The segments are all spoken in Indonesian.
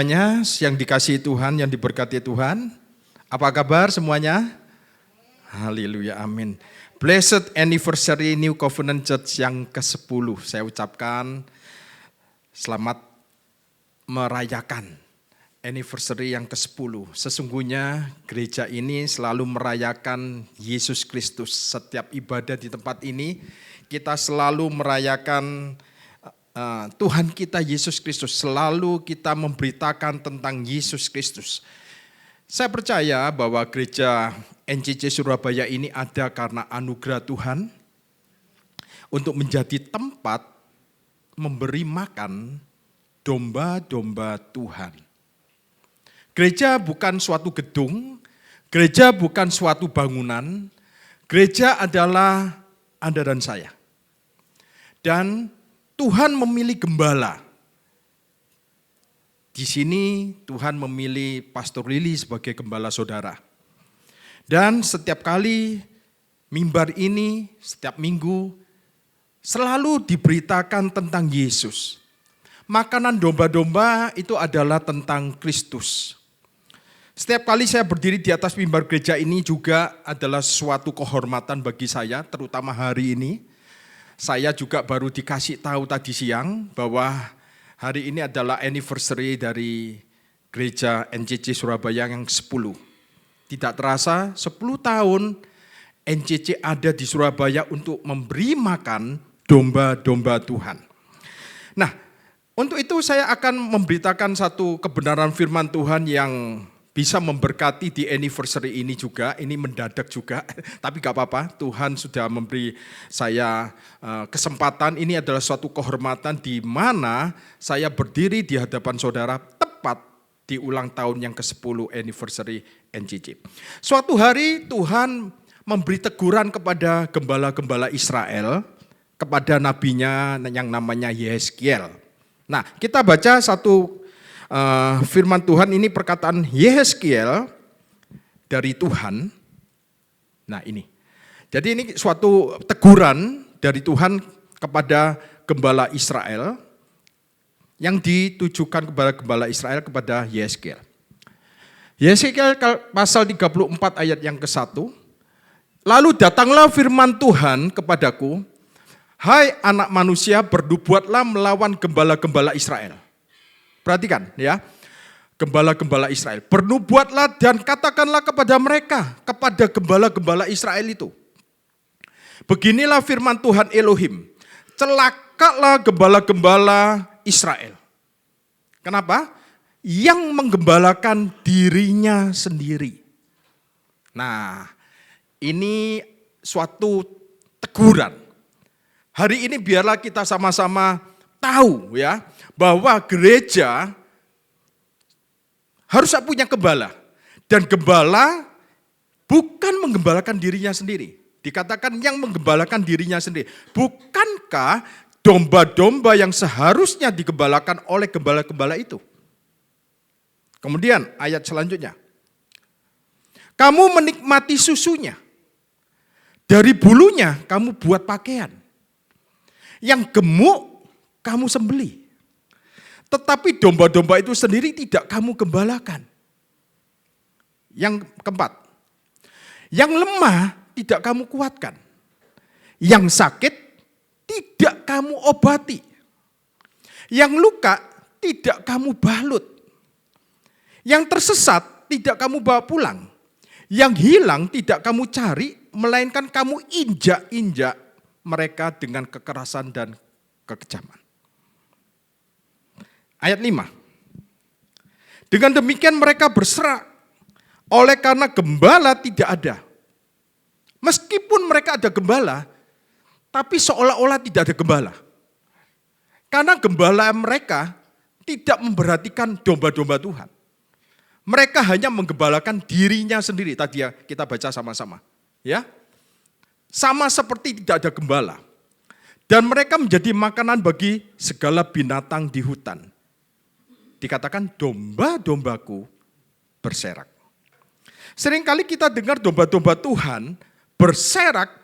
Semuanya yang dikasihi Tuhan, yang diberkati Tuhan. Apa kabar semuanya? Haleluya, amin. Blessed anniversary New Covenant Church yang ke-10. Saya ucapkan selamat merayakan anniversary yang ke-10. Sesungguhnya gereja ini selalu merayakan Yesus Kristus. Setiap ibadah di tempat ini kita selalu merayakan Tuhan kita Yesus Kristus, selalu kita memberitakan tentang Yesus Kristus. Saya percaya bahwa gereja NCC Surabaya ini ada karena anugerah Tuhan untuk menjadi tempat memberi makan domba-domba Tuhan. Gereja bukan suatu gedung, gereja bukan suatu bangunan, gereja adalah Anda dan saya. Dan Tuhan memilih gembala. Di sini Tuhan memilih Pastor Lili sebagai gembala saudara. Dan setiap kali mimbar ini, setiap minggu, selalu diberitakan tentang Yesus. Makanan domba-domba itu adalah tentang Kristus. Setiap kali saya berdiri di atas mimbar gereja ini juga adalah suatu kehormatan bagi saya, terutama hari ini. Saya juga baru dikasih tahu tadi siang bahwa hari ini adalah anniversary dari gereja NCC Surabaya yang 10. Tidak terasa 10 tahun NCC ada di Surabaya untuk memberi makan domba-domba Tuhan. Nah, untuk itu saya akan memberitakan satu kebenaran firman Tuhan yang bisa memberkati di anniversary ini juga, ini mendadak juga, tapi gak apa-apa, Tuhan sudah memberi saya kesempatan, ini adalah suatu kehormatan di mana saya berdiri di hadapan saudara tepat di ulang tahun yang ke-10 anniversary NCC. Suatu hari Tuhan memberi teguran kepada gembala-gembala Israel, kepada nabinya yang namanya Yehezkiel. Nah, kita baca satu firman Tuhan ini perkataan Yehezkiel dari Tuhan. Nah ini. Jadi ini suatu teguran dari Tuhan kepada gembala Israel yang ditujukan kepada gembala Israel kepada Yehezkiel. Yehezkiel pasal 34 ayat yang ke-1. Lalu datanglah firman Tuhan kepadaku, hai anak manusia, bernubuatlah melawan gembala-gembala Israel. Perhatikan ya, gembala-gembala Israel. Bernubuatlah dan katakanlah kepada mereka, kepada gembala-gembala Israel itu. Beginilah firman Tuhan Elohim, celakalah gembala-gembala Israel. Kenapa? Yang menggembalakan dirinya sendiri. Nah, ini suatu teguran. Hari ini biarlah kita sama-sama tahu ya, bahwa gereja harus punya gembala. Dan gembala bukan menggembalakan dirinya sendiri. Dikatakan yang menggembalakan dirinya sendiri. Bukankah domba-domba yang seharusnya digembalakan oleh gembala-gembala itu? Kemudian ayat selanjutnya. Kamu menikmati susunya. Dari bulunya kamu buat pakaian. Yang gemuk kamu sembelih. Tetapi domba-domba itu sendiri tidak kamu gembalakan. Yang keempat, yang lemah tidak kamu kuatkan. Yang sakit tidak kamu obati. Yang luka tidak kamu balut. Yang tersesat tidak kamu bawa pulang. Yang hilang tidak kamu cari, melainkan kamu injak-injak mereka dengan kekerasan dan kekejaman. Ayat 5. Dengan demikian mereka berserak oleh karena gembala tidak ada. Meskipun mereka ada gembala, tapi seolah-olah tidak ada gembala. Karena gembala mereka tidak memperhatikan domba-domba Tuhan. Mereka hanya menggembalakan dirinya sendiri. Tadi ya kita baca sama-sama. Ya, sama seperti tidak ada gembala. Dan mereka menjadi makanan bagi segala binatang di hutan. Dikatakan domba-dombaku berserak. Seringkali kita dengar domba-domba Tuhan berserak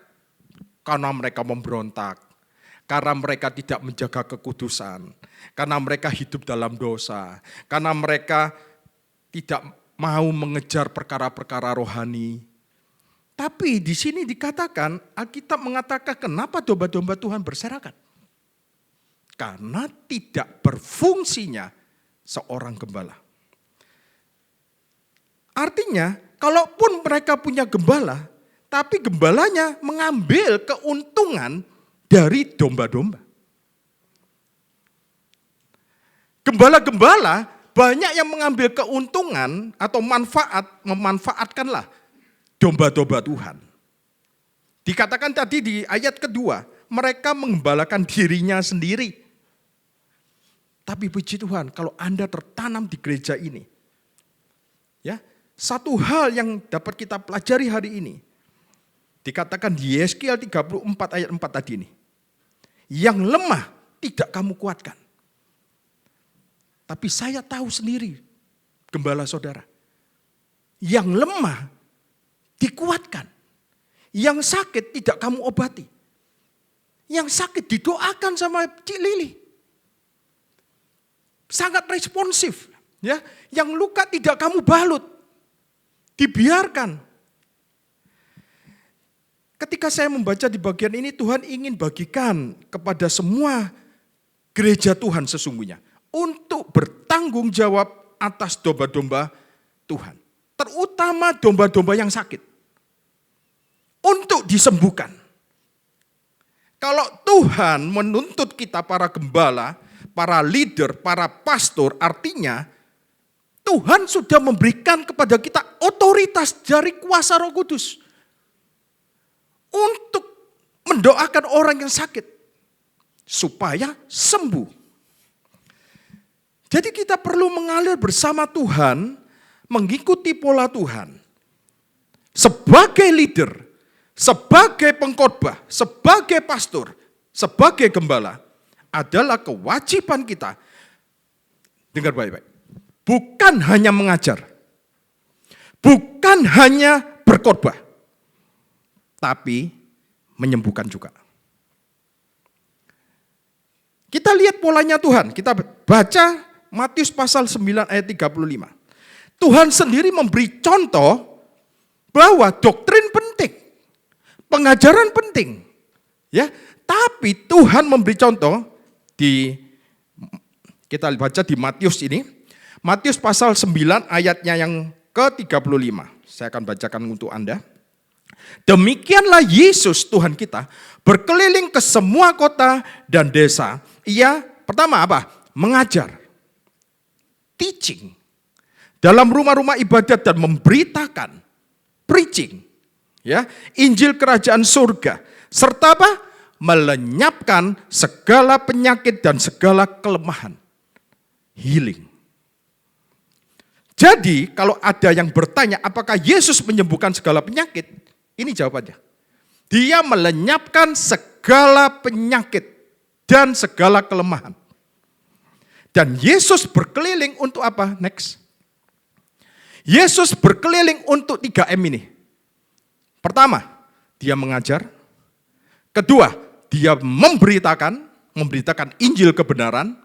karena mereka memberontak, Karena mereka tidak menjaga kekudusan, karena mereka hidup dalam dosa, karena mereka tidak mau mengejar perkara-perkara rohani. Tapi di sini dikatakan, Alkitab mengatakan kenapa domba-domba Tuhan berserakan? Karena tidak berfungsinya seorang gembala. Artinya, kalaupun mereka punya gembala, tapi gembalanya mengambil keuntungan dari domba-domba. Gembala-gembala banyak yang mengambil keuntungan atau memanfaatkanlah domba-domba Tuhan. Dikatakan tadi di ayat kedua, mereka menggembalakan dirinya sendiri. Tapi puji Tuhan, kalau Anda tertanam di gereja ini, ya, satu hal yang dapat kita pelajari hari ini, dikatakan di Yeskiel 34 ayat 4 tadi ini, yang lemah tidak kamu kuatkan. Tapi saya tahu sendiri, gembala saudara, yang lemah dikuatkan. Yang sakit tidak kamu obati. Yang sakit didoakan sama Cik Lili. Sangat responsif. Ya, yang luka tidak kamu balut. Dibiarkan. Ketika saya membaca di bagian ini, Tuhan ingin bagikan kepada semua gereja Tuhan sesungguhnya untuk bertanggung jawab atas domba-domba Tuhan. Terutama domba-domba yang sakit. Untuk disembuhkan. Kalau Tuhan menuntut kita para gembala, para leader, para pastor, artinya Tuhan sudah memberikan kepada kita otoritas dari kuasa Roh Kudus. Untuk mendoakan orang yang sakit. Supaya sembuh. Jadi kita perlu mengalir bersama Tuhan, mengikuti pola Tuhan. Sebagai leader, sebagai pengkhotbah, sebagai pastor, sebagai gembala, adalah kewajiban kita. Dengar baik-baik. Bukan hanya mengajar. Bukan hanya berkhotbah. Tapi menyembuhkan juga. Kita lihat polanya Tuhan. Kita baca Matius pasal 9 ayat 35. Tuhan sendiri memberi contoh bahwa doktrin penting. Pengajaran penting. Ya, tapi Tuhan memberi contoh kita baca di Matius ini. Matius pasal 9 ayatnya yang ke-35. Saya akan bacakan untuk Anda. Demikianlah Yesus Tuhan kita berkeliling ke semua kota dan desa. Ia pertama apa? Mengajar. Teaching. Dalam rumah-rumah ibadat dan memberitakan. Preaching. Ya, Injil kerajaan surga. Serta apa? Melenyapkan segala penyakit dan segala kelemahan. Healing. Jadi kalau ada yang bertanya apakah Yesus menyembuhkan segala penyakit? Ini jawabannya. Dia melenyapkan segala penyakit dan segala kelemahan. Dan Yesus berkeliling untuk apa? Next. Yesus berkeliling untuk 3M ini. Pertama, dia mengajar. Kedua, dia memberitakan Injil kebenaran.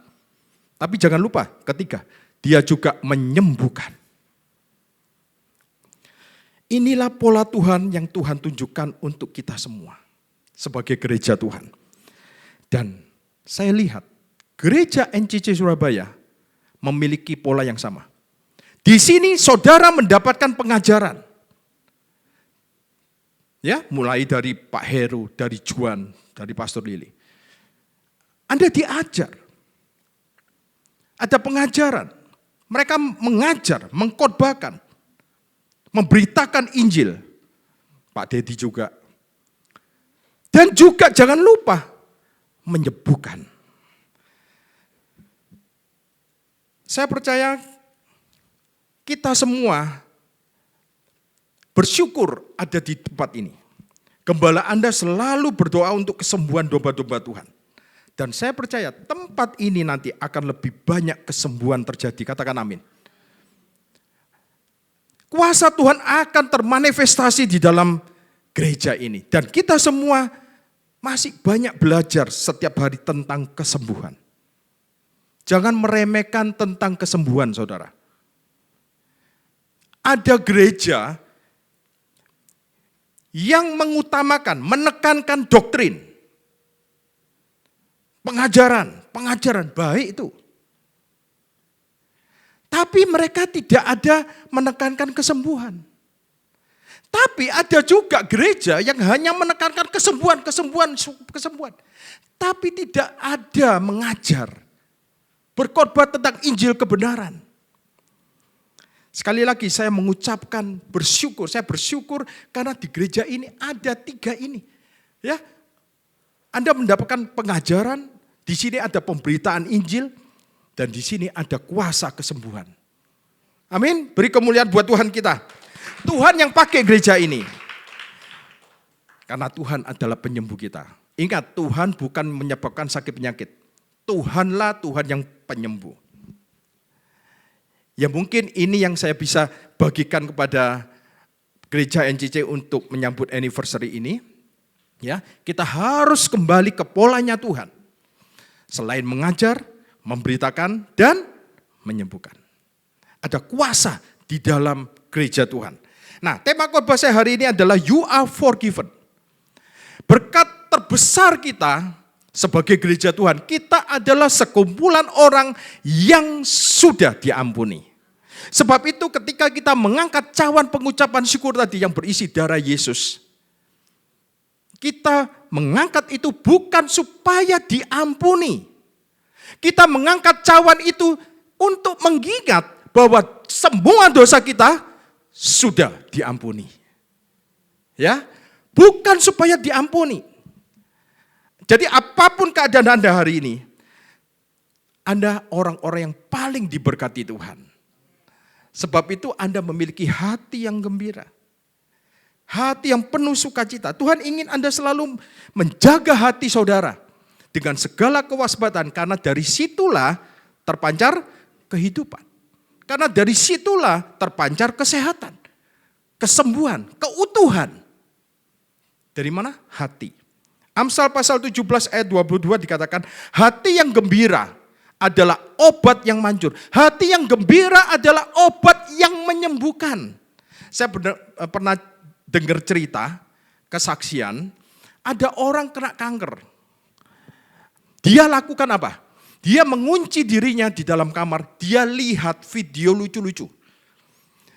Tapi jangan lupa, ketiga, dia juga menyembuhkan. Inilah pola Tuhan yang Tuhan tunjukkan untuk kita semua sebagai gereja Tuhan. Dan saya lihat gereja NCC Surabaya memiliki pola yang sama. Di sini saudara mendapatkan pengajaran. Ya, mulai dari Pak Heru, dari Juan, dari Pastor Lili. Anda diajar. Ada pengajaran. Mereka mengajar, mengkhotbahkan. Memberitakan Injil. Pak Dedi juga. Dan juga jangan lupa menyembuhkan. Saya percaya kita semua bersyukur ada di tempat ini. Gembala Anda selalu berdoa untuk kesembuhan domba-domba Tuhan. Dan saya percaya tempat ini nanti akan lebih banyak kesembuhan terjadi. Katakan amin. Kuasa Tuhan akan termanifestasi di dalam gereja ini. Dan kita semua masih banyak belajar setiap hari tentang kesembuhan. Jangan meremehkan tentang kesembuhan, saudara. Ada gereja yang mengutamakan, menekankan doktrin. Pengajaran baik itu. Tapi mereka tidak ada menekankan kesembuhan. Tapi ada juga gereja yang hanya menekankan kesembuhan. Tapi tidak ada mengajar, berkhotbah tentang Injil kebenaran. Sekali lagi saya mengucapkan bersyukur. Saya bersyukur karena di gereja ini ada 3 ini. Ya, Anda mendapatkan pengajaran, di sini ada pemberitaan Injil, dan di sini ada kuasa kesembuhan. Amin. Beri kemuliaan buat Tuhan kita. Tuhan yang pakai gereja ini. Karena Tuhan adalah penyembuh kita. Ingat, Tuhan bukan menyebabkan sakit penyakit. Tuhanlah Tuhan yang penyembuh. Ya mungkin ini yang saya bisa bagikan kepada gereja NCC untuk menyambut anniversary ini. Ya, kita harus kembali ke polanya Tuhan. Selain mengajar, memberitakan, dan menyembuhkan. Ada kuasa di dalam gereja Tuhan. Nah, tema khotbah saya hari ini adalah You are forgiven. Berkat terbesar kita sebagai gereja Tuhan, kita adalah sekumpulan orang yang sudah diampuni. Sebab itu ketika kita mengangkat cawan pengucapan syukur tadi yang berisi darah Yesus, kita mengangkat itu bukan supaya diampuni. Kita mengangkat cawan itu untuk mengingat bahwa semua dosa kita sudah diampuni. Ya, bukan supaya diampuni. Jadi apapun keadaan Anda hari ini, Anda orang-orang yang paling diberkati Tuhan. Sebab itu Anda memiliki hati yang gembira. Hati yang penuh sukacita. Tuhan ingin Anda selalu menjaga hati saudara dengan segala kewaspadaan, karena dari situlah terpancar kehidupan. Karena dari situlah terpancar kesehatan, kesembuhan, keutuhan. Dari mana? Hati. Amsal pasal 17 ayat 22 dikatakan, hati yang gembira adalah obat yang manjur. Hati yang gembira adalah obat yang menyembuhkan. Saya pernah dengar cerita, kesaksian, ada orang kena kanker. Dia lakukan apa? Dia mengunci dirinya di dalam kamar, dia lihat video lucu-lucu.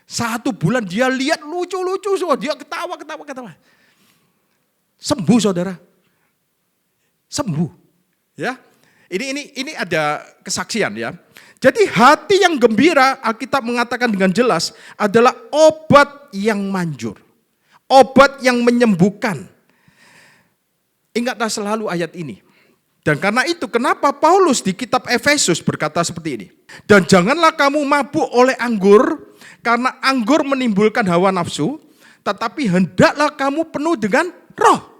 1 bulan dia lihat lucu-lucu, dia ketawa. Sembuh saudara. Sembuh. Ya. Ini ada kesaksian ya. Jadi hati yang gembira, Alkitab mengatakan dengan jelas, adalah obat yang manjur. Obat yang menyembuhkan. Ingatlah selalu ayat ini. Dan karena itu kenapa Paulus di kitab Efesus berkata seperti ini. Dan janganlah kamu mabuk oleh anggur, karena anggur menimbulkan hawa nafsu, tetapi hendaklah kamu penuh dengan roh.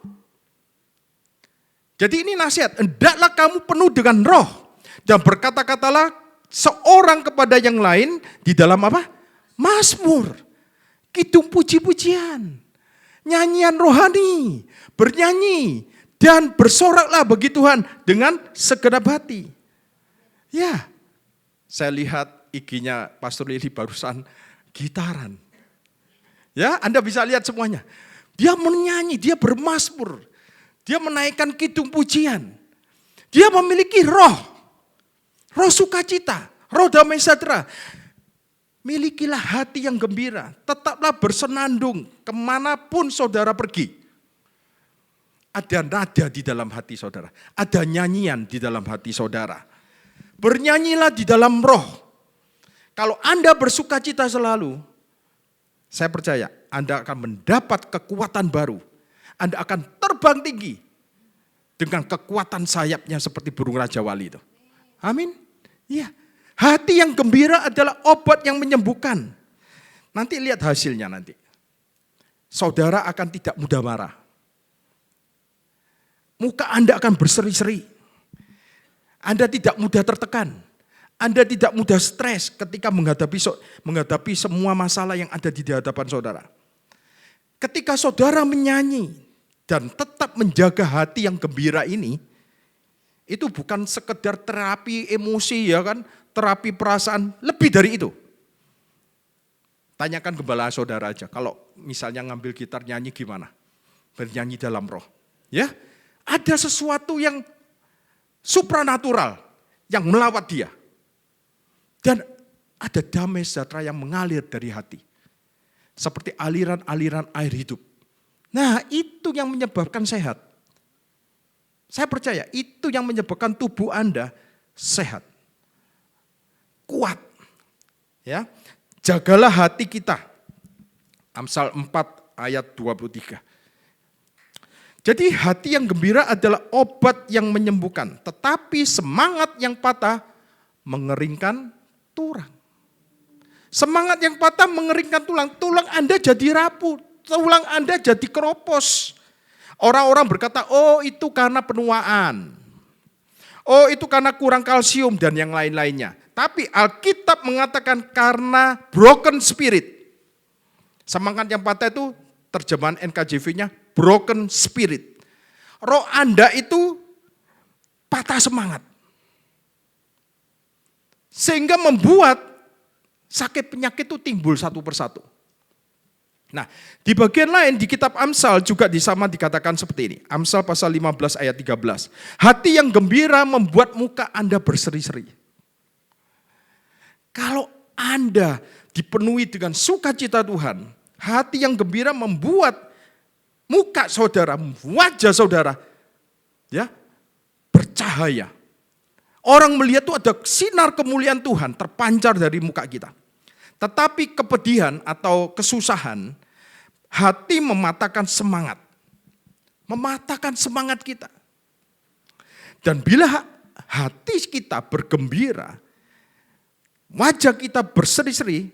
Jadi ini nasihat, hendaklah kamu penuh dengan roh. Dan berkata-katalah seorang kepada yang lain di dalam apa? Mazmur, kidung puji-pujian, nyanyian rohani, bernyanyi, dan bersoraklah bagi Tuhan dengan segenap hati. Ya, saya lihat IG-nya Pastor Lili barusan gitaran. Ya, Anda bisa lihat semuanya. Dia menyanyi, dia bermazmur. Dia menaikkan kidung pujian. Dia memiliki roh sukacita, roh damai sejahtera. Milikilah hati yang gembira, tetaplah bersenandung kemanapun saudara pergi. Ada nada di dalam hati saudara, ada nyanyian di dalam hati saudara. Bernyanyilah di dalam roh. Kalau Anda bersukacita selalu, saya percaya Anda akan mendapat kekuatan baru. Anda akan terbang tinggi dengan kekuatan sayapnya seperti burung Raja Wali itu. Amin. Iya. Hati yang gembira adalah obat yang menyembuhkan. Nanti lihat hasilnya nanti. Saudara akan tidak mudah marah. Muka Anda akan berseri-seri. Anda tidak mudah tertekan. Anda tidak mudah stres ketika menghadapi semua masalah yang ada di hadapan saudara. Ketika saudara menyanyi, dan tetap menjaga hati yang gembira ini, itu bukan sekedar terapi emosi ya kan, terapi perasaan, lebih dari itu. Tanyakan gembala saudara aja, kalau misalnya ngambil gitar nyanyi gimana? Bernyanyi dalam roh. Ya, ada sesuatu yang supranatural yang melawat dia. Dan ada damai sejahtera yang mengalir dari hati. Seperti aliran-aliran air hidup. Nah, itu yang menyebabkan sehat. Saya percaya itu yang menyebabkan tubuh Anda sehat. Kuat. Ya. Jagalah hati kita. Amsal 4 ayat 23. Jadi hati yang gembira adalah obat yang menyembuhkan. Tetapi semangat yang patah mengeringkan tulang. Semangat yang patah mengeringkan tulang. Tulang Anda jadi rapuh. Tulang Anda jadi keropos. Orang-orang berkata, oh itu karena penuaan. Oh itu karena kurang kalsium dan yang lain-lainnya. Tapi Alkitab mengatakan karena broken spirit. Semangat yang patah itu terjemahan NKJV-nya broken spirit. Roh Anda itu patah semangat. Sehingga membuat sakit penyakit itu timbul satu persatu. Nah, di bagian lain di kitab Amsal juga sama dikatakan seperti ini. Amsal pasal 15 ayat 13. Hati yang gembira membuat muka Anda berseri-seri. Kalau Anda dipenuhi dengan sukacita Tuhan, hati yang gembira membuat muka saudara, wajah saudara ya bercahaya. Orang melihat itu ada sinar kemuliaan Tuhan terpancar dari muka kita. Tetapi kepedihan atau kesusahan, hati mematahkan semangat. Mematahkan semangat kita. Dan bila hati kita bergembira, wajah kita berseri-seri,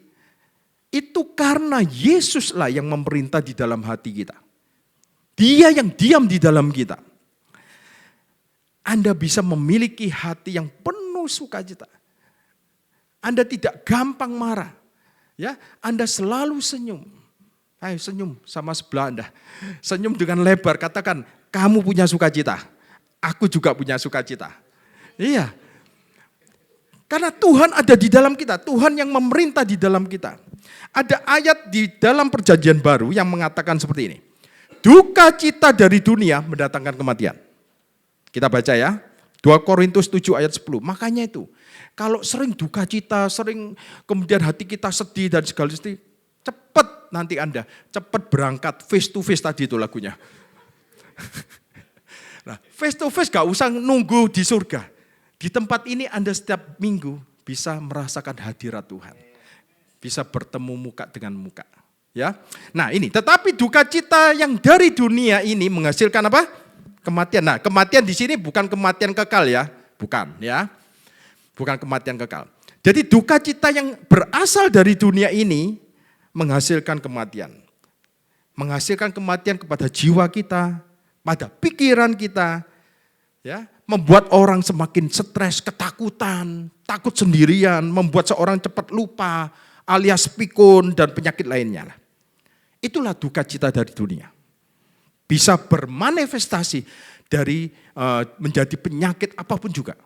itu karena Yesuslah yang memerintah di dalam hati kita. Dia yang diam di dalam kita. Anda bisa memiliki hati yang penuh sukacita. Anda tidak gampang marah. Ya, Anda selalu senyum. Ayo senyum sama sebelah Anda. Senyum dengan lebar, katakan, kamu punya sukacita. Aku juga punya sukacita. Iya. Karena Tuhan ada di dalam kita. Tuhan yang memerintah di dalam kita. Ada ayat di dalam perjanjian baru yang mengatakan seperti ini. Duka cita dari dunia mendatangkan kematian. Kita baca ya. 2 Korintus 7 ayat 10. Makanya itu. Kalau sering duka cita, sering kemudian hati kita sedih dan segala sesuatu, cepat nanti Anda, cepat berangkat face to face tadi itu lagunya. Nah, face to face gak usah nunggu di surga. Di tempat ini Anda setiap minggu bisa merasakan hadirat Tuhan. Bisa bertemu muka dengan muka. Ya. Nah ini, tetapi duka cita yang dari dunia ini menghasilkan apa? Kematian. Nah kematian di sini bukan kematian kekal ya. Bukan ya. Bukan kematian kekal. Jadi duka cita yang berasal dari dunia ini menghasilkan kematian. Menghasilkan kematian kepada jiwa kita, pada pikiran kita. Ya, membuat orang semakin stres, ketakutan, takut sendirian, membuat seorang cepat lupa, alias pikun dan penyakit lainnya. Itulah duka cita dari dunia. Bisa bermanifestasi dari menjadi penyakit apapun juga.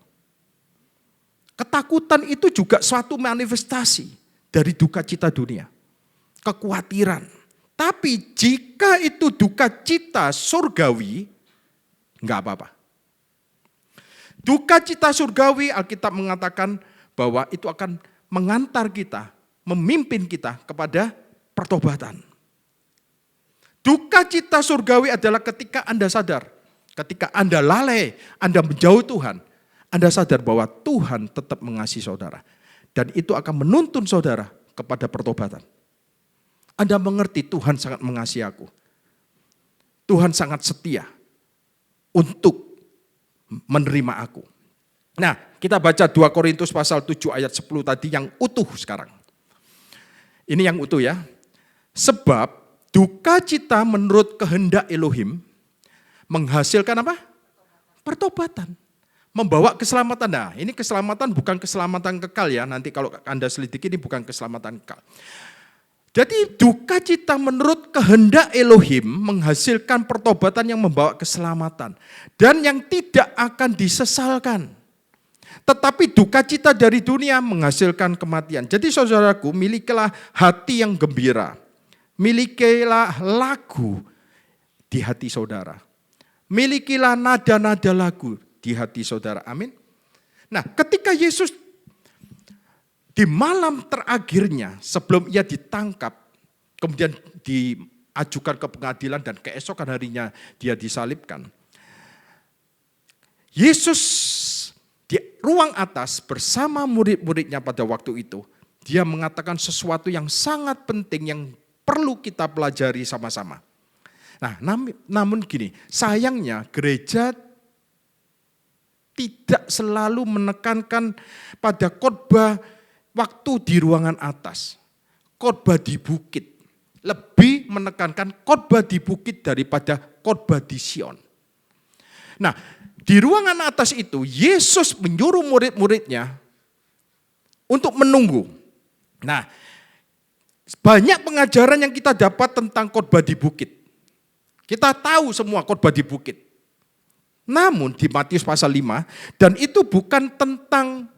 Ketakutan itu juga suatu manifestasi dari duka cita dunia. Kekhawatiran. Tapi jika itu duka cita surgawi, enggak apa-apa. Duka cita surgawi, Alkitab mengatakan bahwa itu akan mengantar kita, memimpin kita kepada pertobatan. Duka cita surgawi adalah ketika Anda sadar, ketika Anda lalai, Anda menjauh Tuhan, Anda sadar bahwa Tuhan tetap mengasihi saudara. Dan itu akan menuntun saudara kepada pertobatan. Anda mengerti Tuhan sangat mengasihi aku. Tuhan sangat setia untuk menerima aku. Nah, kita baca 2 Korintus pasal 7 ayat 10 tadi yang utuh sekarang. Ini yang utuh ya. Sebab duka cita menurut kehendak Elohim menghasilkan apa? Pertobatan. Membawa keselamatan. Nah, ini keselamatan bukan keselamatan kekal ya. Nanti kalau Anda selidiki ini bukan keselamatan kekal. Jadi duka cita menurut kehendak Elohim menghasilkan pertobatan yang membawa keselamatan. Dan yang tidak akan disesalkan. Tetapi duka cita dari dunia menghasilkan kematian. Jadi saudaraku, milikilah hati yang gembira. Milikilah lagu di hati saudara. Milikilah nada-nada lagu di hati saudara. Amin. Nah, ketika Yesus di malam terakhirnya sebelum ia ditangkap, kemudian diajukan ke pengadilan dan keesokan harinya dia disalibkan. Yesus di ruang atas bersama murid-muridnya pada waktu itu, dia mengatakan sesuatu yang sangat penting yang perlu kita pelajari sama-sama. Nah, namun gini, sayangnya gereja tidak selalu menekankan pada khotbah waktu di ruangan atas, khotbah di bukit. Lebih menekankan khotbah di bukit daripada khotbah di Sion. Nah, di ruangan atas itu Yesus menyuruh murid-muridnya untuk menunggu. Nah, banyak pengajaran yang kita dapat tentang khotbah di bukit. Kita tahu semua khotbah di bukit. Namun di Matius pasal 5, dan itu bukan tentang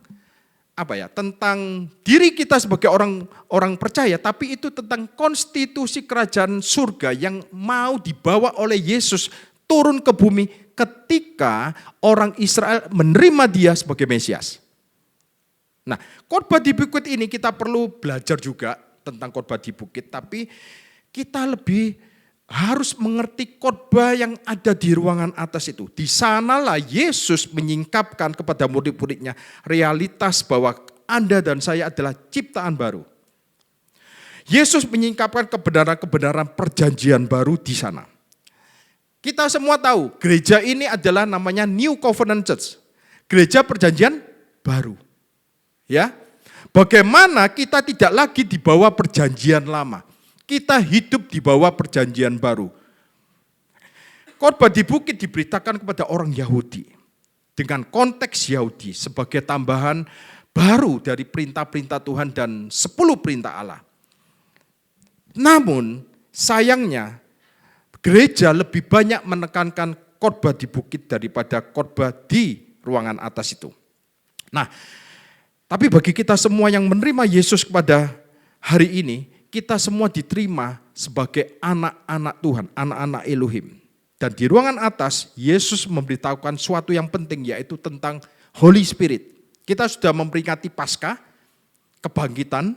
tentang diri kita sebagai orang percaya, tapi itu tentang konstitusi kerajaan surga yang mau dibawa oleh Yesus turun ke bumi ketika orang Israel menerima dia sebagai Mesias. Nah, khotbah di bukit ini kita perlu belajar juga tentang khotbah di bukit, tapi kita lebih harus mengerti khotbah yang ada di ruangan atas itu. Di sanalah Yesus menyingkapkan kepada murid-muridnya realitas bahwa Anda dan saya adalah ciptaan baru. Yesus menyingkapkan kebenaran-kebenaran perjanjian baru di sana. Kita semua tahu gereja ini adalah namanya New Covenant Church. Gereja perjanjian baru. Ya. Bagaimana kita tidak lagi di bawah perjanjian lama. Kita hidup di bawah perjanjian baru. Khotbah di bukit diberitakan kepada orang Yahudi. Dengan konteks Yahudi sebagai tambahan baru dari perintah-perintah Tuhan dan 10 perintah Allah. Namun sayangnya gereja lebih banyak menekankan khotbah di bukit daripada khotbah di ruangan atas itu. Nah, tapi bagi kita semua yang menerima Yesus pada hari ini, kita semua diterima sebagai anak-anak Tuhan, anak-anak Elohim. Dan di ruangan atas, Yesus memberitahukan suatu yang penting, yaitu tentang Holy Spirit. Kita sudah memperingati Paskah, kebangkitan,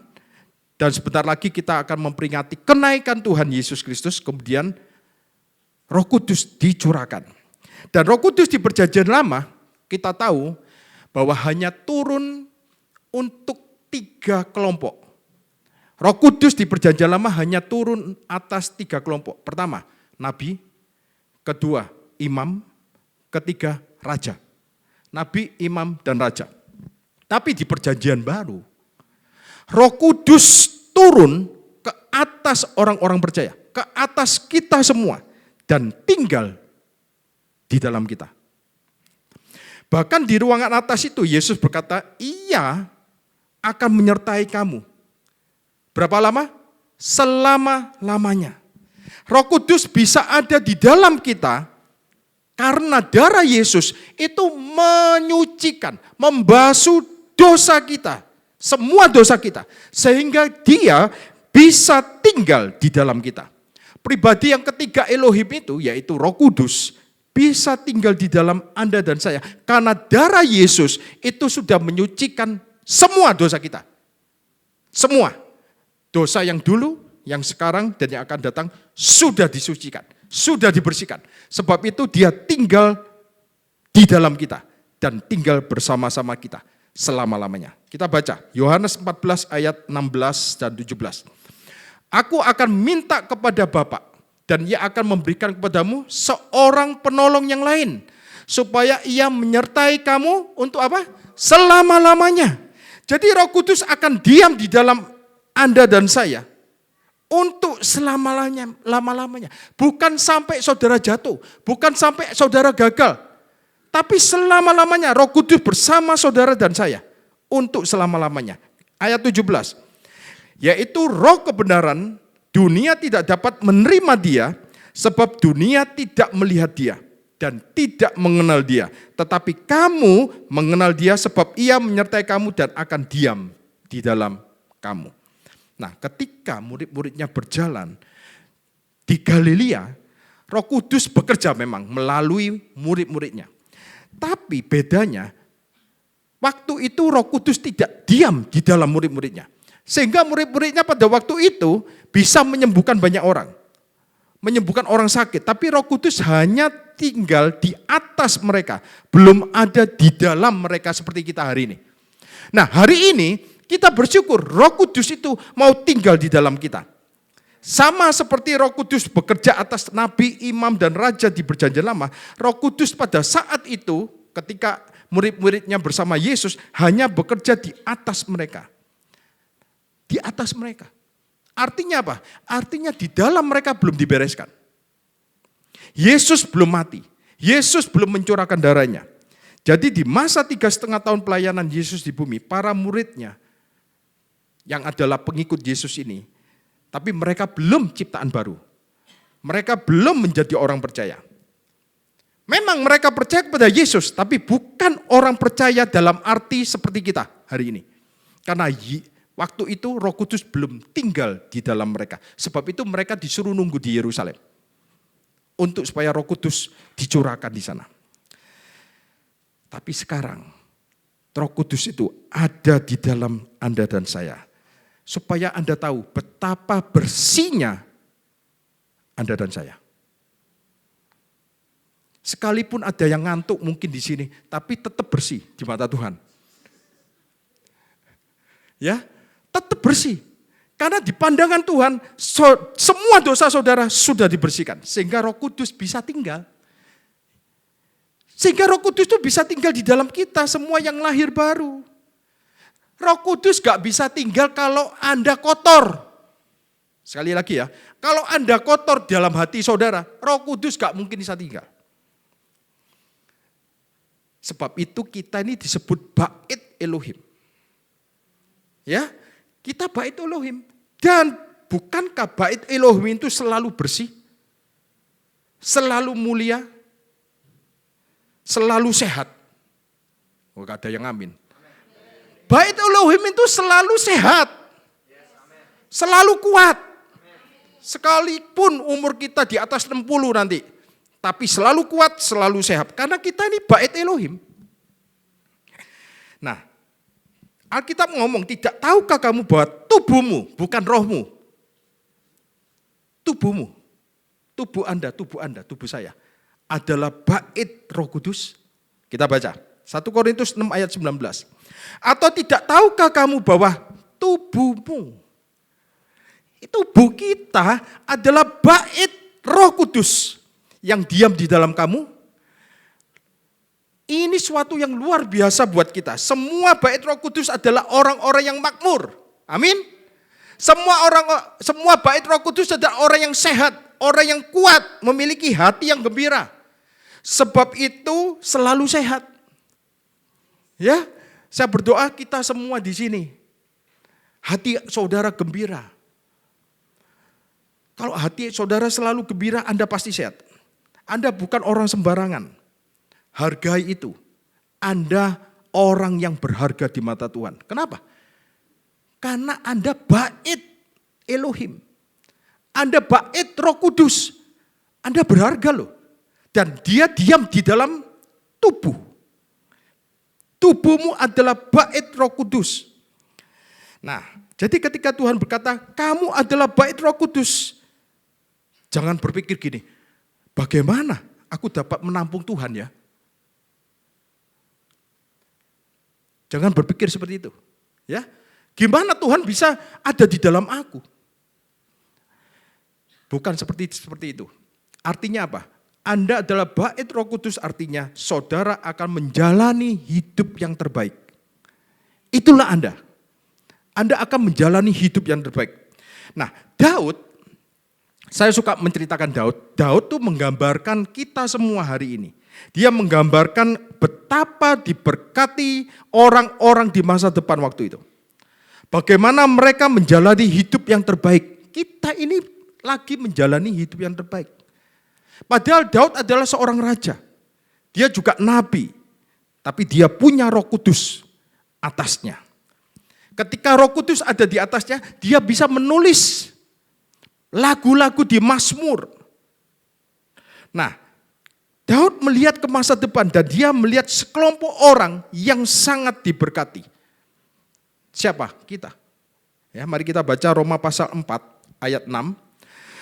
dan sebentar lagi kita akan memperingati kenaikan Tuhan Yesus Kristus, kemudian Roh Kudus dicurahkan. Dan Roh Kudus di perjanjian lama, kita tahu bahwa hanya turun untuk 3 kelompok. Roh Kudus di perjanjian lama hanya turun atas 3 kelompok. Pertama, nabi. Kedua, imam. Ketiga, raja. Nabi, imam, dan raja. Tapi di perjanjian baru, Roh Kudus turun ke atas orang-orang percaya. Ke atas kita semua. Dan tinggal di dalam kita. Bahkan di ruangan atas itu Yesus berkata, Ia akan menyertai kamu. Berapa lama? Selama-lamanya. Roh Kudus bisa ada di dalam kita karena darah Yesus itu menyucikan, membasuh dosa kita, semua dosa kita. Sehingga dia bisa tinggal di dalam kita. Pribadi yang ketiga Elohim itu, yaitu Roh Kudus, bisa tinggal di dalam Anda dan saya. Karena darah Yesus itu sudah menyucikan semua dosa kita. Semua. Dosa yang dulu, yang sekarang, dan yang akan datang sudah disucikan, sudah dibersihkan. Sebab itu dia tinggal di dalam kita dan tinggal bersama-sama kita selama-lamanya. Kita baca Yohanes 14 ayat 16 dan 17. Aku akan minta kepada Bapa dan ia akan memberikan kepadamu seorang penolong yang lain supaya ia menyertai kamu untuk apa? Selama-lamanya. Jadi Roh Kudus akan diam di dalam Anda dan saya untuk selama-lamanya. Bukan sampai saudara jatuh, bukan sampai saudara gagal, tapi selama-lamanya Roh Kudus bersama saudara dan saya untuk selama-lamanya. Ayat 17. yaitu roh kebenaran. Dunia tidak dapat menerima dia, sebab dunia tidak melihat dia dan tidak mengenal dia. Tetapi kamu mengenal dia sebab ia menyertai kamu dan akan diam di dalam kamu. Nah, ketika murid-muridnya berjalan di Galilea, Roh Kudus bekerja memang melalui murid-muridnya. Tapi bedanya, waktu itu Roh Kudus tidak diam di dalam murid-muridnya. Sehingga murid-muridnya pada waktu itu bisa menyembuhkan banyak orang. Menyembuhkan orang sakit. Tapi Roh Kudus hanya tinggal di atas mereka. Belum ada di dalam mereka seperti kita hari ini. Nah, hari ini kita bersyukur Roh Kudus itu mau tinggal di dalam kita. Sama seperti Roh Kudus bekerja atas nabi, imam, dan raja di Perjanjian Lama. Roh Kudus pada saat itu ketika murid-muridnya bersama Yesus hanya bekerja di atas mereka. Di atas mereka. Artinya apa? Artinya di dalam mereka belum dibereskan. Yesus belum mati. Yesus belum mencurahkan darahnya. Jadi di masa 3,5 tahun pelayanan Yesus di bumi, para muridnya yang adalah pengikut Yesus ini, tapi mereka belum ciptaan baru. Mereka belum menjadi orang percaya. Memang mereka percaya kepada Yesus, tapi bukan orang percaya dalam arti seperti kita hari ini. Karena waktu itu Roh Kudus belum tinggal di dalam mereka. Sebab itu mereka disuruh nunggu di Yerusalem. Untuk supaya Roh Kudus dicurahkan di sana. Tapi sekarang Roh Kudus itu ada di dalam Anda dan saya. Supaya Anda tahu betapa bersihnya Anda dan saya. Sekalipun ada yang ngantuk mungkin di sini, tapi tetap bersih di mata Tuhan. Ya, tetap bersih. Karena di pandangan Tuhan, semua dosa saudara sudah dibersihkan. Sehingga Roh Kudus bisa tinggal. Sehingga Roh Kudus itu bisa tinggal di dalam kita, semua yang lahir baru. Roh Kudus gak bisa tinggal kalau Anda kotor. Sekali lagi ya, kalau Anda kotor dalam hati saudara, Roh Kudus gak mungkin bisa tinggal. Sebab itu kita ini disebut Bait Elohim. Ya, kita Bait Elohim. Dan bukankah Bait Elohim itu selalu bersih? Selalu mulia? Selalu sehat? Oh, gak ada yang amin. Bait Elohim itu selalu sehat. Selalu kuat. Sekalipun umur kita di atas 60 nanti. Tapi selalu kuat, selalu sehat. Karena kita ini Bait Elohim. Nah, Alkitab ngomong, tidak tahukah kamu bahwa tubuhmu, bukan rohmu. Tubuhmu, tubuh Anda, tubuh saya. Adalah Bait Roh Kudus. Kita baca, 1 Korintus 6 ayat 19. Atau tidak tahukah kamu bahwa tubuhmu, tubuh kita adalah Bait Roh Kudus yang diam di dalam kamu. Ini suatu yang luar biasa buat kita. Semua Bait Roh Kudus adalah orang-orang yang makmur. Amin. Semua Bait Roh Kudus adalah orang yang sehat, orang yang kuat, memiliki hati yang gembira. Sebab itu selalu sehat. Ya, saya berdoa kita semua di sini hati saudara gembira. Kalau hati saudara selalu gembira, Anda pasti sehat. Anda bukan orang sembarangan. Hargai itu. Anda orang yang berharga di mata Tuhan. Kenapa? Karena Anda Bait Elohim. Anda Bait Roh Kudus. Anda berharga loh. Dan dia diam di dalam tubuh. Tubuhmu adalah Bait Roh Kudus. Nah, jadi ketika Tuhan berkata, kamu adalah Bait Roh Kudus. Jangan berpikir gini, bagaimana aku dapat menampung Tuhan ya? Jangan berpikir seperti itu. Ya, gimana Tuhan bisa ada di dalam aku? Bukan seperti itu. Artinya apa? Anda adalah Bait Roh Kudus, artinya saudara akan menjalani hidup yang terbaik. Itulah Anda. Anda akan menjalani hidup yang terbaik. Nah, Daud, saya suka menceritakan Daud. Daud tuh menggambarkan kita semua hari ini. Dia menggambarkan betapa diberkati orang-orang di masa depan waktu itu. Bagaimana mereka menjalani hidup yang terbaik. Kita ini lagi menjalani hidup yang terbaik. Padahal Daud adalah seorang raja. Dia juga nabi. Tapi dia punya Roh Kudus atasnya. Ketika Roh Kudus ada di atasnya, dia bisa menulis lagu-lagu di Mazmur. Nah, Daud melihat ke masa depan dan dia melihat sekelompok orang yang sangat diberkati. Siapa? Kita. Ya, mari kita baca Roma pasal 4 ayat 6.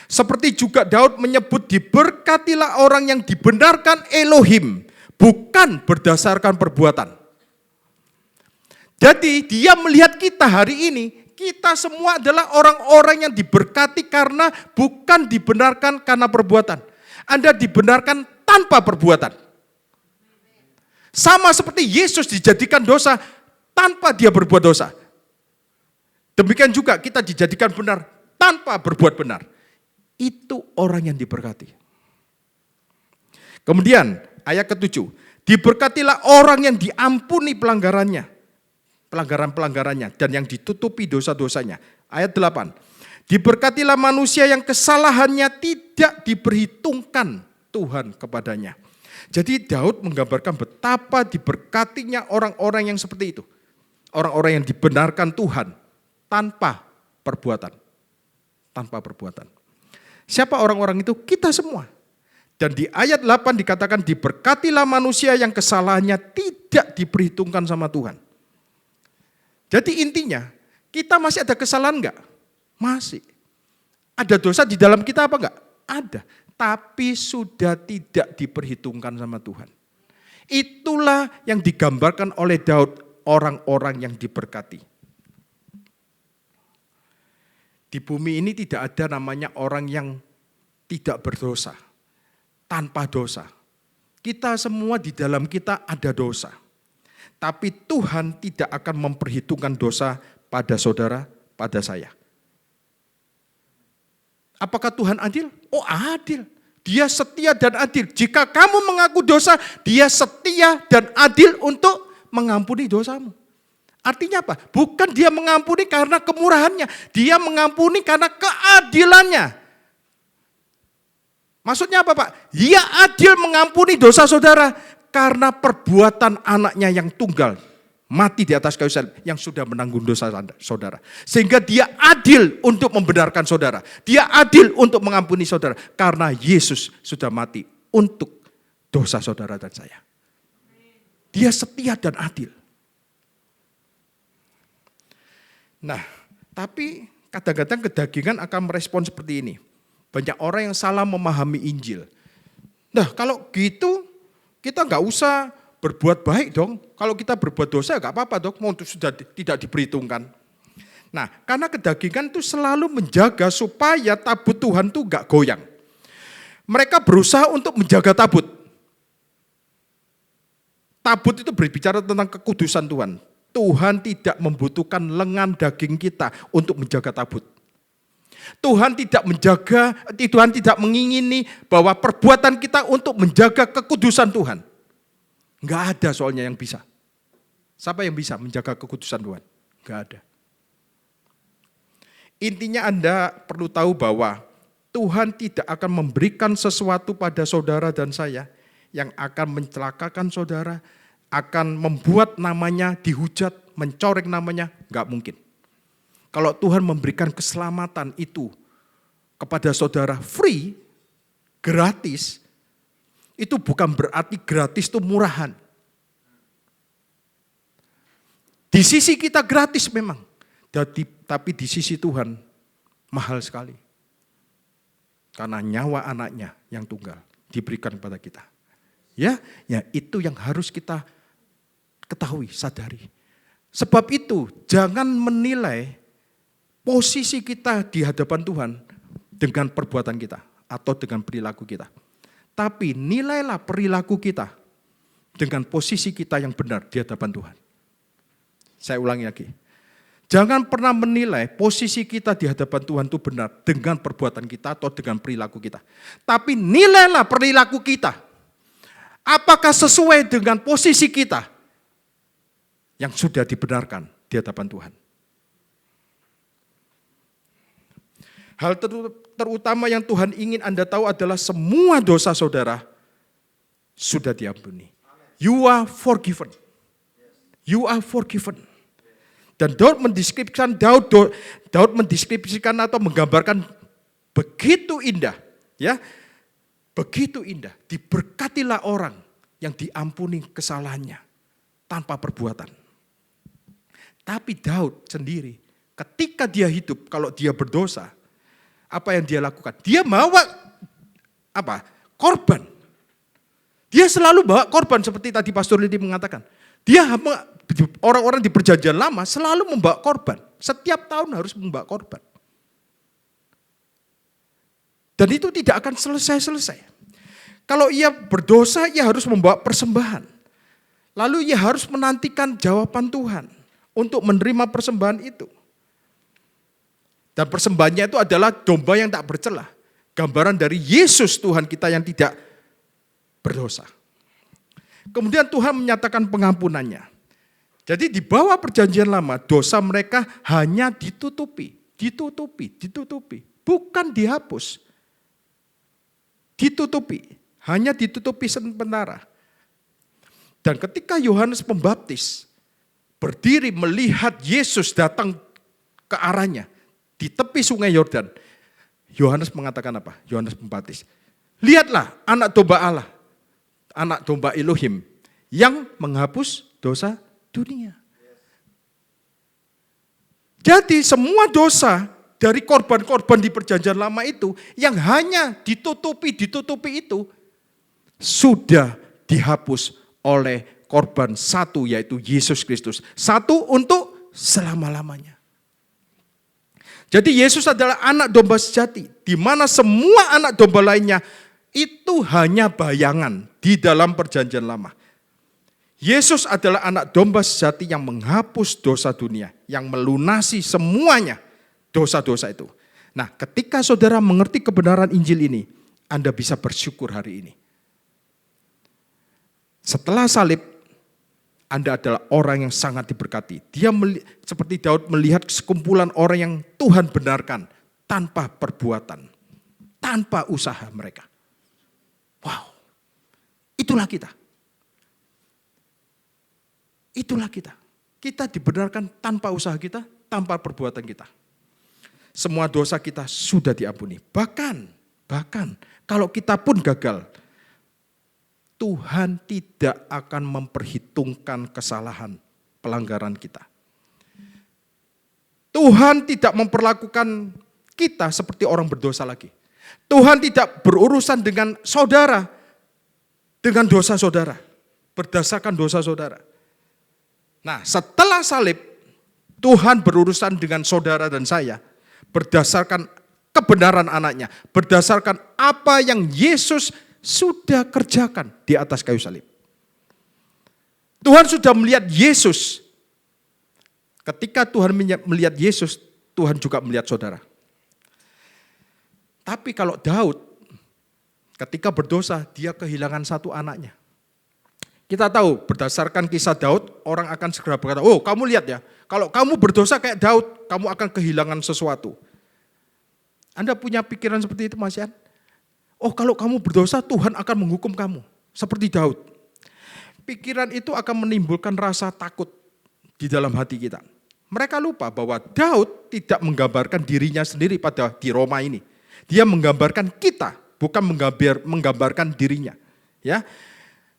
Seperti juga Daud menyebut, diberkatilah orang yang dibenarkan Elohim, bukan berdasarkan perbuatan. Jadi dia melihat kita hari ini, kita semua adalah orang-orang yang diberkati karena bukan dibenarkan karena perbuatan. Anda dibenarkan tanpa perbuatan. Sama seperti Yesus dijadikan dosa tanpa dia berbuat dosa. Demikian juga kita dijadikan benar tanpa berbuat benar. Itu orang yang diberkati. Kemudian ayat ke-7. Diberkatilah orang yang diampuni pelanggaran-pelanggarannya dan yang ditutupi dosa-dosanya. Ayat 8. Diberkatilah manusia yang kesalahannya tidak diperhitungkan Tuhan kepadanya. Jadi Daud menggambarkan betapa diberkatinya orang-orang yang seperti itu. Orang-orang yang dibenarkan Tuhan tanpa perbuatan. Tanpa perbuatan. Siapa orang-orang itu? Kita semua. Dan di ayat 8 dikatakan diberkatilah manusia yang kesalahannya tidak diperhitungkan sama Tuhan. Jadi intinya, kita masih ada kesalahan enggak? Masih. Ada dosa di dalam kita apa enggak? Ada. Tapi sudah tidak diperhitungkan sama Tuhan. Itulah yang digambarkan oleh Daud, orang-orang yang diberkati. Di bumi ini tidak ada namanya orang yang tidak berdosa, tanpa dosa. Kita semua di dalam kita ada dosa. Tapi Tuhan tidak akan memperhitungkan dosa pada saudara, pada saya. Apakah Tuhan adil? Oh, adil. Dia setia dan adil. Jika kamu mengaku dosa, dia setia dan adil untuk mengampuni dosamu. Artinya apa? Bukan dia mengampuni karena kemurahannya. Dia mengampuni karena keadilannya. Maksudnya apa, Pak? Dia adil mengampuni dosa saudara karena perbuatan anaknya yang tunggal mati di atas kayu salib yang sudah menanggung dosa saudara. Sehingga dia adil untuk membenarkan saudara. Dia adil untuk mengampuni saudara karena Yesus sudah mati untuk dosa saudara dan saya. Dia setia dan adil. Nah, tapi kadang-kadang kedagingan akan merespon seperti ini. Banyak orang yang salah memahami Injil. Nah, kalau gitu kita nggak usah berbuat baik dong. Kalau kita berbuat dosa nggak apa-apa dong, mau sudah tidak diperhitungkan. Nah, karena kedagingan itu selalu menjaga supaya tabut Tuhan itu nggak goyang. Mereka berusaha untuk menjaga tabut. Tabut itu berbicara tentang kekudusan Tuhan. Tuhan tidak membutuhkan lengan daging kita untuk menjaga tabut. Tuhan tidak mengingini bahwa perbuatan kita untuk menjaga kekudusan Tuhan. Enggak ada soalnya yang bisa. Siapa yang bisa menjaga kekudusan Tuhan? Enggak ada. Intinya Anda perlu tahu bahwa Tuhan tidak akan memberikan sesuatu pada saudara dan saya yang akan mencelakakan saudara, akan membuat namanya dihujat, mencoreng namanya, enggak mungkin. Kalau Tuhan memberikan keselamatan itu kepada saudara free, gratis, itu bukan berarti gratis itu murahan. Di sisi kita gratis memang, tapi di sisi Tuhan mahal sekali. Karena nyawa anaknya yang tunggal diberikan kepada kita. Ya itu yang harus kita ketahui, sadari. Sebab itu jangan menilai posisi kita di hadapan Tuhan dengan perbuatan kita atau dengan perilaku kita. Tapi nilailah perilaku kita dengan posisi kita yang benar di hadapan Tuhan. Saya ulangi lagi. Jangan pernah menilai posisi kita di hadapan Tuhan itu benar dengan perbuatan kita atau dengan perilaku kita. Tapi nilailah perilaku kita. Apakah sesuai dengan posisi kita yang sudah dibenarkan di hadapan Tuhan. Hal terutama yang Tuhan ingin Anda tahu adalah semua dosa saudara sudah diampuni. You are forgiven. You are forgiven. Dan Daud mendeskripsikan atau menggambarkan begitu indah, ya. Begitu indah. Diberkatilah orang yang diampuni kesalahannya tanpa perbuatan. Tapi Daud sendiri ketika dia hidup, kalau dia berdosa, apa yang dia lakukan? Dia bawa korban. Dia selalu bawa korban seperti tadi Pastor Lidi mengatakan. Orang-orang di perjanjian lama selalu membawa korban. Setiap tahun harus membawa korban. Dan itu tidak akan selesai-selesai. Kalau ia berdosa, ia harus membawa persembahan. Lalu ia harus menantikan jawaban Tuhan untuk menerima persembahan itu. Dan persembahannya itu adalah domba yang tak bercela. Gambaran dari Yesus Tuhan kita yang tidak berdosa. Kemudian Tuhan menyatakan pengampunannya. Jadi di bawah perjanjian lama, dosa mereka hanya ditutupi. Bukan dihapus. Ditutupi. Hanya ditutupi sementara. Dan ketika Yohanes Pembaptis berdiri melihat Yesus datang ke arahnya di tepi sungai Yordan, Yohanes mengatakan apa? Yohanes Pembaptis, lihatlah anak domba Allah, anak domba Elohim yang menghapus dosa dunia. Jadi semua dosa dari korban-korban di perjanjian lama itu yang hanya ditutupi itu sudah dihapus oleh korban satu, yaitu Yesus Kristus. Satu untuk selama-lamanya. Jadi Yesus adalah anak domba sejati, di mana semua anak domba lainnya itu hanya bayangan di dalam perjanjian lama. Yesus adalah anak domba sejati yang menghapus dosa dunia, yang melunasi semuanya dosa-dosa itu. Nah, ketika saudara mengerti kebenaran Injil ini, Anda bisa bersyukur hari ini. Setelah salib, Anda adalah orang yang sangat diberkati. Dia seperti Daud melihat sekumpulan orang yang Tuhan benarkan tanpa perbuatan, tanpa usaha mereka. Wow, itulah kita. Itulah kita. Kita dibenarkan tanpa usaha kita, tanpa perbuatan kita. Semua dosa kita sudah diampuni. Bahkan kalau kita pun gagal, Tuhan tidak akan memperhitungkan kesalahan, pelanggaran kita. Tuhan tidak memperlakukan kita seperti orang berdosa lagi. Tuhan tidak berurusan dengan saudara, dengan dosa saudara, berdasarkan dosa saudara. Nah, setelah salib, Tuhan berurusan dengan saudara dan saya, berdasarkan kebenaran anaknya, berdasarkan apa yang Yesus sudah kerjakan di atas kayu salib. Tuhan sudah melihat Yesus. Ketika Tuhan melihat Yesus, Tuhan juga melihat saudara. Tapi kalau Daud, ketika berdosa, dia kehilangan satu anaknya. Kita tahu berdasarkan kisah Daud, orang akan segera berkata, oh kamu lihat ya, kalau kamu berdosa kayak Daud, kamu akan kehilangan sesuatu. Anda punya pikiran seperti itu Mas Yan? Oh kalau kamu berdosa Tuhan akan menghukum kamu. Seperti Daud. Pikiran itu akan menimbulkan rasa takut di dalam hati kita. Mereka lupa bahwa Daud tidak menggambarkan dirinya sendiri di Roma ini. Dia menggambarkan kita, bukan menggambarkan dirinya. Ya,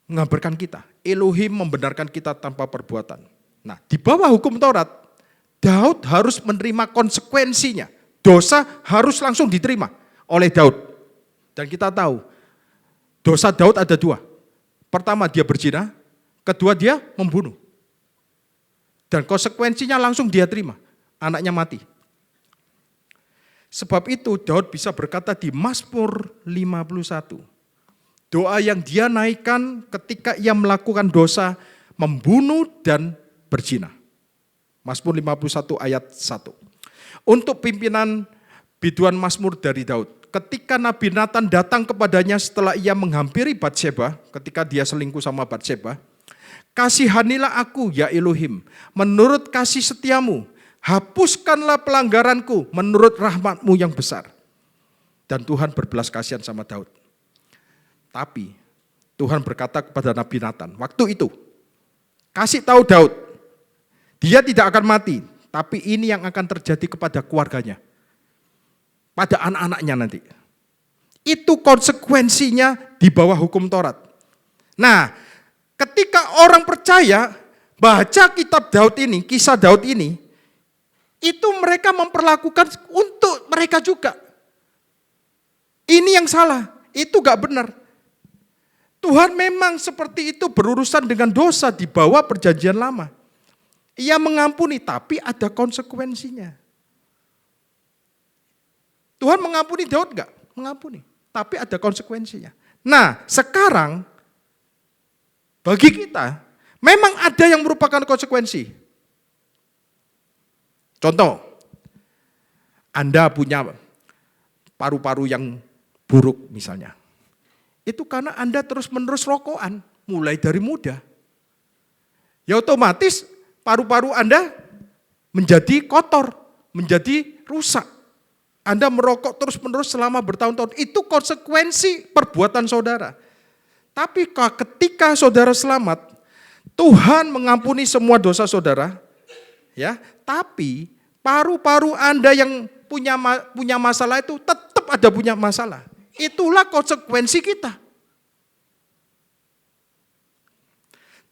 menggambarkan kita. Elohim membenarkan kita tanpa perbuatan. Nah di bawah hukum Taurat, Daud harus menerima konsekuensinya. Dosa harus langsung diterima oleh Daud. Dan kita tahu, dosa Daud ada dua. Pertama dia berzina, kedua dia membunuh. Dan konsekuensinya langsung dia terima, anaknya mati. Sebab itu Daud bisa berkata di Mazmur 51, doa yang dia naikkan ketika ia melakukan dosa, membunuh dan berzina. Mazmur 51 ayat 1. Untuk pimpinan biduan Mazmur dari Daud. Ketika Nabi Nathan datang kepadanya setelah ia menghampiri Batseba, ketika dia selingkuh sama Batseba, kasihanilah aku ya Elohim, menurut kasih setiamu, hapuskanlah pelanggaranku menurut rahmat-Mu yang besar. Dan Tuhan berbelas kasihan sama Daud. Tapi Tuhan berkata kepada Nabi Nathan, waktu itu, kasih tahu Daud, dia tidak akan mati, tapi ini yang akan terjadi kepada keluarganya, pada anak-anaknya nanti. Itu konsekuensinya di bawah hukum Taurat. Nah, ketika orang percaya baca kitab Daud ini, kisah Daud ini, itu mereka memperlakukan untuk mereka juga. Ini yang salah, itu gak benar. Tuhan memang seperti itu berurusan dengan dosa di bawah perjanjian lama. Ia mengampuni, tapi ada konsekuensinya. Tuhan mengampuni Daud gak? Mengampuni, tapi ada konsekuensinya. Nah, sekarang bagi kita memang ada yang merupakan konsekuensi. Contoh, Anda punya paru-paru yang buruk misalnya. Itu karena Anda terus-menerus rokokan, mulai dari muda. Ya otomatis paru-paru Anda menjadi kotor, menjadi rusak. Anda merokok terus-menerus selama bertahun-tahun, itu konsekuensi perbuatan saudara. Tapi ketika saudara selamat, Tuhan mengampuni semua dosa saudara, ya. Tapi paru-paru Anda yang punya masalah itu tetap ada punya masalah. Itulah konsekuensi kita.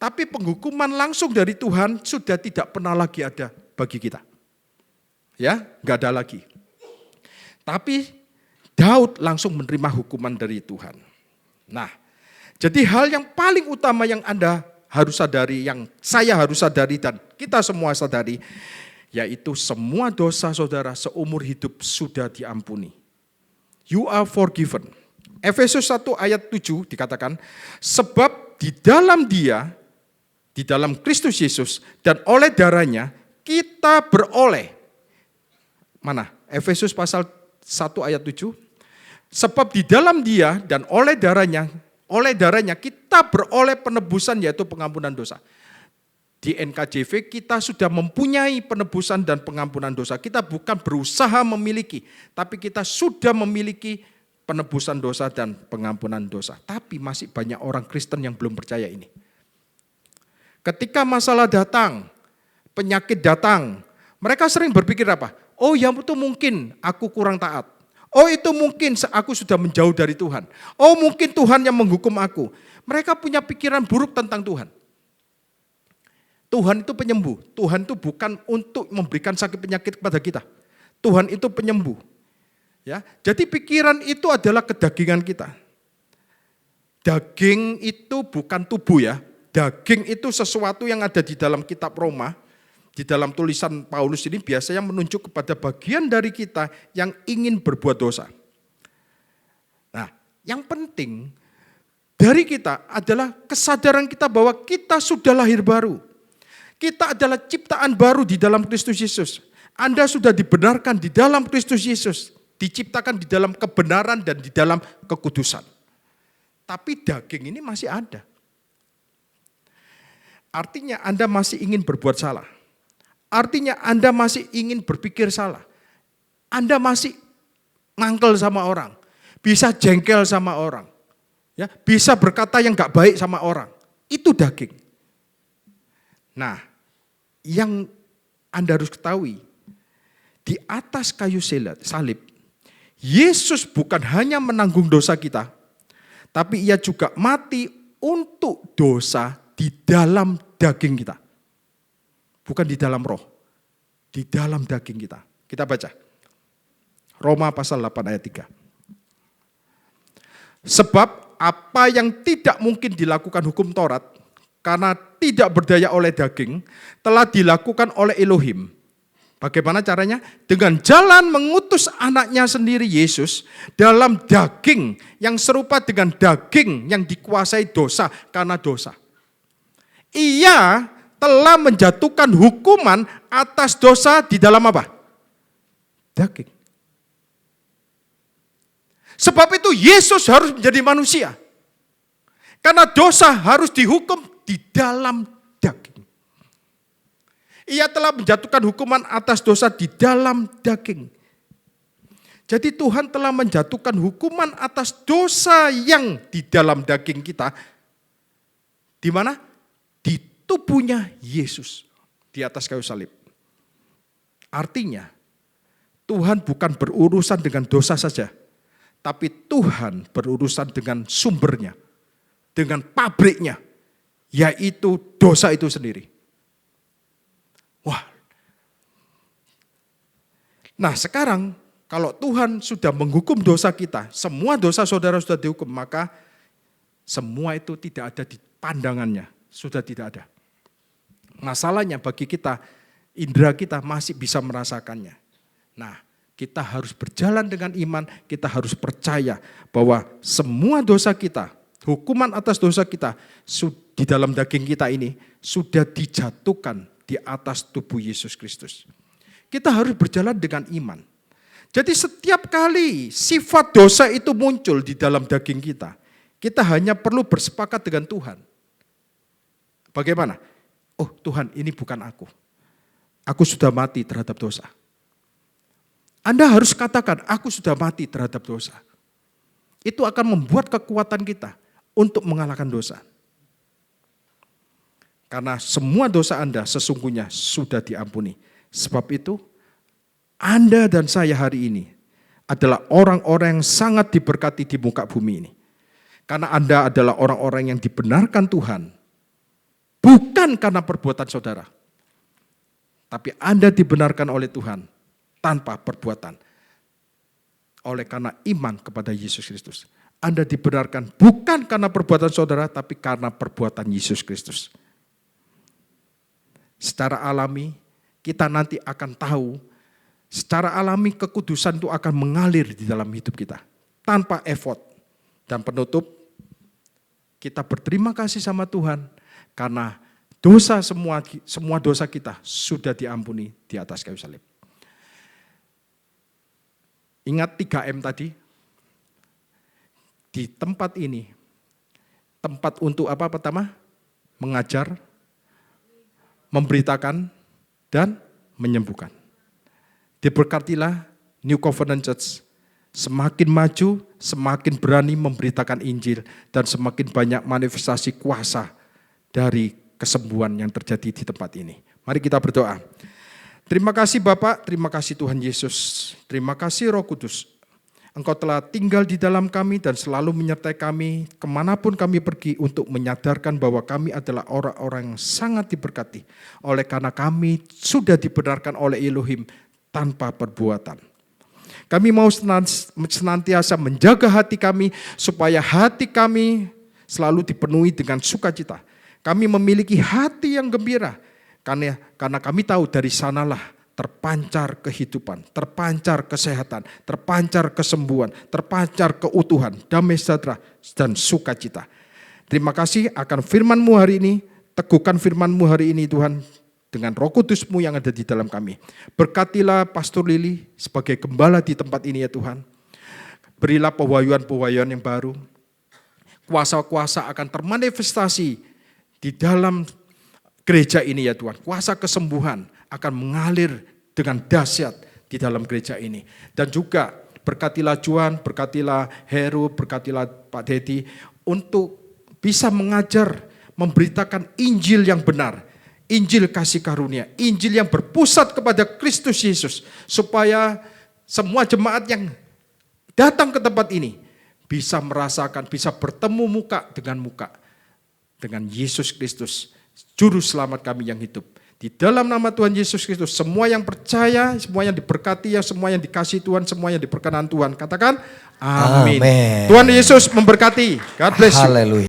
Tapi penghukuman langsung dari Tuhan sudah tidak pernah lagi ada bagi kita. Ya, enggak ada lagi. Tapi Daud langsung menerima hukuman dari Tuhan. Nah, jadi hal yang paling utama yang Anda harus sadari, yang saya harus sadari dan kita semua sadari, yaitu semua dosa saudara seumur hidup sudah diampuni. You are forgiven. Efesus 1 ayat 7 dikatakan, sebab di dalam Dia, di dalam Kristus Yesus dan oleh darahnya kita beroleh. Mana? Efesus pasal 1 ayat 7. Sebab di dalam Dia dan oleh darahnya kita beroleh penebusan, yaitu pengampunan dosa. Di NKJV kita sudah mempunyai penebusan dan pengampunan dosa. Kita bukan berusaha memiliki, tapi kita sudah memiliki penebusan dosa dan pengampunan dosa. Tapi masih banyak orang Kristen yang belum percaya ini. Ketika masalah datang, penyakit datang, mereka sering berpikir apa? Oh ya itu mungkin aku kurang taat. Oh itu mungkin aku sudah menjauh dari Tuhan. Oh mungkin Tuhan yang menghukum aku. Mereka punya pikiran buruk tentang Tuhan. Tuhan itu penyembuh. Tuhan itu bukan untuk memberikan sakit penyakit kepada kita. Tuhan itu penyembuh. Ya, jadi pikiran itu adalah kedagingan kita. Daging itu bukan tubuh ya. Daging itu sesuatu yang ada di dalam kitab Roma. Di dalam tulisan Paulus ini biasanya menunjuk kepada bagian dari kita yang ingin berbuat dosa. Nah, yang penting dari kita adalah kesadaran kita bahwa kita sudah lahir baru. Kita adalah ciptaan baru di dalam Kristus Yesus. Anda sudah dibenarkan di dalam Kristus Yesus. Diciptakan di dalam kebenaran dan di dalam kekudusan. Tapi daging ini masih ada. Artinya Anda masih ingin berbuat salah. Artinya Anda masih ingin berpikir salah. Anda masih mangkel sama orang. Bisa jengkel sama orang. Ya, bisa berkata yang gak baik sama orang. Itu daging. Nah, yang Anda harus ketahui, di atas kayu salib, Yesus bukan hanya menanggung dosa kita, tapi Ia juga mati untuk dosa di dalam daging kita. Bukan di dalam roh, di dalam daging kita. Kita baca. Roma pasal 8 ayat 3. Sebab apa yang tidak mungkin dilakukan hukum Taurat, karena tidak berdaya oleh daging, telah dilakukan oleh Elohim. Bagaimana caranya? Dengan jalan mengutus anaknya sendiri Yesus dalam daging yang serupa dengan daging yang dikuasai dosa karena dosa. Ia telah menjatuhkan hukuman atas dosa di dalam apa? Daging. Sebab itu Yesus harus menjadi manusia. Karena dosa harus dihukum di dalam daging. Ia telah menjatuhkan hukuman atas dosa di dalam daging. Jadi Tuhan telah menjatuhkan hukuman atas dosa yang di dalam daging kita. Di mana? Di tubuhnya Yesus di atas kayu salib. Artinya Tuhan bukan berurusan dengan dosa saja, tapi Tuhan berurusan dengan sumbernya, dengan pabriknya, yaitu dosa itu sendiri. Wah. Nah sekarang kalau Tuhan sudah menghukum dosa kita, semua dosa saudara sudah dihukum, maka semua itu tidak ada di pandangannya, sudah tidak ada. Masalahnya bagi kita, indera kita masih bisa merasakannya. Nah, kita harus berjalan dengan iman, kita harus percaya bahwa semua dosa kita, hukuman atas dosa kita di dalam daging kita ini sudah dijatuhkan di atas tubuh Yesus Kristus. Kita harus berjalan dengan iman. Jadi setiap kali sifat dosa itu muncul di dalam daging kita hanya perlu bersepakat dengan Tuhan. Bagaimana? Oh Tuhan, ini bukan aku. Aku sudah mati terhadap dosa. Anda harus katakan, aku sudah mati terhadap dosa. Itu akan membuat kekuatan kita untuk mengalahkan dosa. Karena semua dosa Anda sesungguhnya sudah diampuni. Sebab itu, Anda dan saya hari ini adalah orang-orang yang sangat diberkati di muka bumi ini. Karena Anda adalah orang-orang yang dibenarkan Tuhan. Bukan karena perbuatan saudara. Tapi Anda dibenarkan oleh Tuhan tanpa perbuatan. Oleh karena iman kepada Yesus Kristus. Anda dibenarkan bukan karena perbuatan saudara, tapi karena perbuatan Yesus Kristus. Secara alami, kita nanti akan tahu, secara alami kekudusan itu akan mengalir di dalam hidup kita. Tanpa effort. Dan penutup, kita berterima kasih sama Tuhan, karena semua dosa kita sudah diampuni di atas kayu salib. Ingat 3M tadi, di tempat ini, tempat untuk apa pertama? Mengajar, memberitakan, dan menyembuhkan. Diberkatilah New Covenant Church, semakin maju, semakin berani memberitakan Injil, dan semakin banyak manifestasi kuasa dari kesembuhan yang terjadi di tempat ini. Mari kita berdoa. Terima kasih Bapak, terima kasih Tuhan Yesus, terima kasih Roh Kudus. Engkau telah tinggal di dalam kami dan selalu menyertai kami kemanapun kami pergi untuk menyadarkan bahwa kami adalah orang-orang yang sangat diberkati. Oleh karena kami sudah dibenarkan oleh Elohim tanpa perbuatan. Kami mau senantiasa menjaga hati kami supaya hati kami selalu dipenuhi dengan sukacita. Kami memiliki hati yang gembira karena kami tahu dari sanalah terpancar kehidupan, terpancar kesehatan, terpancar kesembuhan, terpancar keutuhan, damai sejahtera, dan sukacita. Terima kasih akan firman-Mu hari ini, teguhkan firman-Mu hari ini Tuhan, dengan Roh Kudus-Mu yang ada di dalam kami. Berkatilah Pastor Lili sebagai gembala di tempat ini ya Tuhan. Berilah pewahyuan-pewahyuan yang baru. Kuasa-kuasa akan termanifestasi di dalam gereja ini ya Tuhan. Kuasa kesembuhan akan mengalir dengan dahsyat di dalam gereja ini. Dan juga berkatilah Juan, berkatilah Heru, berkatilah Pak Dedi untuk bisa mengajar, memberitakan Injil yang benar. Injil kasih karunia, Injil yang berpusat kepada Kristus Yesus. Supaya semua jemaat yang datang ke tempat ini bisa merasakan, bisa bertemu muka dengan Yesus Kristus, Juru Selamat kami yang hidup. Di dalam nama Tuhan Yesus Kristus, semua yang percaya, semua yang diberkati, semua yang dikasih Tuhan, semua yang diperkenan Tuhan. Katakan, amin. Tuhan Yesus memberkati. God bless you. Haleluya.